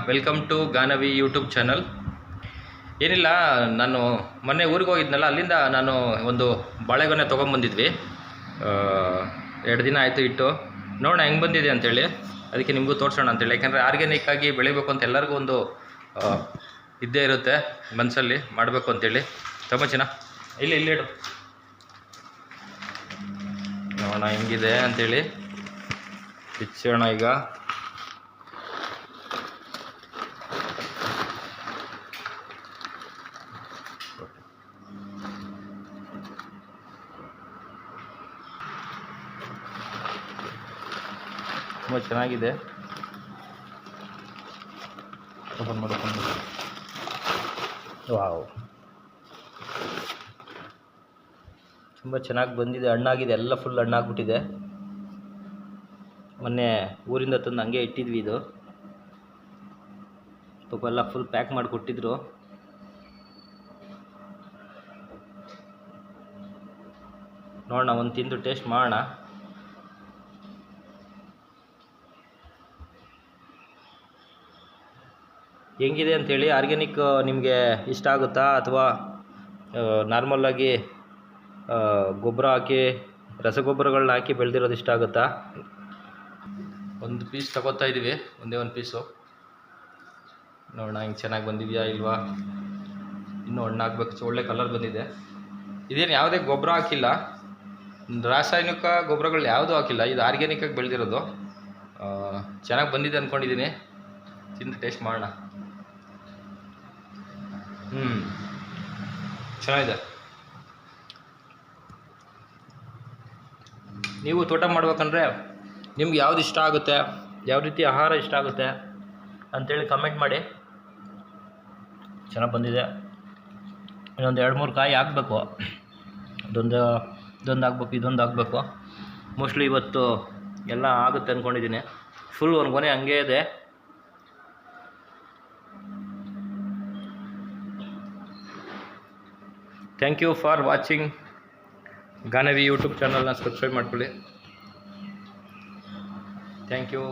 Welcome to Ganavi YouTube channel. ಏನಿಲ್ಲ, ನಾನು ಮೊನ್ನೆ ಊರಿಗೆ ಹೋಗಿದ್ನಲ್ಲ, ಅಲ್ಲಿಂದ ನಾನು ಒಂದು ಬಾಳೆಗೊನೆ ತೊಗೊಂಬಂದಿದ್ವಿ. 2 ದಿನ ಆಯಿತು ಇಟ್ಟು. ನೋಡೋಣ ಹೆಂಗೆ ಬಂದಿದೆ ಅಂತೇಳಿ, ಅದಕ್ಕೆ ನಿಮಗೂ ತೋರಿಸೋಣ ಅಂತೇಳಿ. ಯಾಕೆಂದರೆ ಆರ್ಗ್ಯಾನಿಕ್ಕಾಗಿ ಬೆಳಿಬೇಕು ಅಂತ ಎಲ್ಲರಿಗೂ ಒಂದು ಇದ್ದೇ ಇರುತ್ತೆ ಮನಸ್ಸಲ್ಲಿ, ಮಾಡಬೇಕು ಅಂತೇಳಿ. ತುಂಬ ಚೆನ್ನಾಗಿ ಇಲ್ಲಿ ಇಡು, ನೋಡೋಣ ಹೆಂಗಿದೆ ಅಂಥೇಳಿ ಬಿಚ್ಚೋಣ ಈಗ. ತುಂಬ ಚೆನ್ನಾಗಿದೆ. ಓಪನ್ ಮಾಡ್ಕೊಂಡು, ವಾವ್, ತುಂಬ ಚೆನ್ನಾಗಿ ಬಂದಿದೆ. ಹಣ್ಣಾಗಿದೆ, ಎಲ್ಲ ಫುಲ್ ಹಣ್ಣಾಗ್ಬಿಟ್ಟಿದೆ. ಮೊನ್ನೆ ಊರಿಂದ ತಂದು ಹಂಗೆ ಇಟ್ಟಿದ್ವಿ. ಇದು ಪಾಪ ಎಲ್ಲ ಫುಲ್ ಪ್ಯಾಕ್ ಮಾಡಿ ಕೊಟ್ಟಿದ್ರು. ನೋಡೋಣ, ಒಂದು ತಿಂದು ಟೇಸ್ಟ್ ಮಾಡೋಣ. ಹೆಂಗಿದೆ ಅಂಥೇಳಿ. ಆರ್ಗ್ಯಾನಿಕ್ ನಿಮಗೆ ಇಷ್ಟ ಆಗುತ್ತಾ ಅಥವಾ ನಾರ್ಮಲ್ಲಾಗಿ ಗೊಬ್ಬರ ಹಾಕಿ, ರಸಗೊಬ್ಬರಗಳನ್ನ ಹಾಕಿ ಬೆಳೆದಿರೋದು ಇಷ್ಟ ಆಗುತ್ತಾ? ಒಂದು ಪೀಸ್ ತಗೋತಾ ಇದ್ದೀವಿ, ಒಂದೇ ಒಂದು ಪೀಸು. ನೋಡೋಣ ಹಿಂಗೆ ಚೆನ್ನಾಗಿ ಬಂದಿದೆಯಾ ಇಲ್ವಾ. ಇನ್ನೂ ಹಣ್ಣಾಗಬೇಕು, ಒಳ್ಳೆ ಕಲರ್ ಬಂದಿದೆ. ಇದೇನು ಯಾವುದೇ ಗೊಬ್ಬರ ಹಾಕಿಲ್ಲ, ರಾಸಾಯನಿಕ ಗೊಬ್ಬರಗಳು ಯಾವುದೂ ಹಾಕಿಲ್ಲ. ಇದು ಆರ್ಗ್ಯಾನಿಕ್ಕಾಗಿ ಬೆಳೆದಿರೋದು. ಚೆನ್ನಾಗಿ ಬಂದಿದೆ ಅಂದ್ಕೊಂಡಿದ್ದೀನಿ. ತಿಂದು ಟೇಸ್ಟ್ ಮಾಡೋಣ. ಚೆನ್ನಾಗಿದೆ. ನೀವು ತೋಟ ಮಾಡ್ಬೇಕಂದ್ರೆ ನಿಮ್ಗೆ ಯಾವ್ದು ಇಷ್ಟ ಆಗುತ್ತೆ, ಯಾವ ರೀತಿ ಆಹಾರ ಇಷ್ಟ ಆಗುತ್ತೆ ಅಂಥೇಳಿ ಕಮೆಂಟ್ ಮಾಡಿ. ಚೆನ್ನಾಗಿ ಬಂದಿದೆ. ಇನ್ನೊಂದು 2-3 ಕಾಯಿ ಹಾಕಬೇಕು. ಇದೊಂದು ಹಾಕ್ಬೇಕು, ಇದೊಂದು ಹಾಕಬೇಕು. ಮೋಸ್ಟ್ಲಿ ಇವತ್ತು ಎಲ್ಲ ಆಗುತ್ತೆ ಅಂದ್ಕೊಂಡಿದ್ದೀನಿ. ಫುಲ್ ಒಂದು ಗೊನೆ ಹಂಗೆ ಇದೆ. Thank you for watching. Ganavi YouTube ಚಾನಲ್ನ ಸಬ್ಸ್ಕ್ರೈಬ್ ಮಾಡ್ಕೊಳ್ಳಿ. Thank you.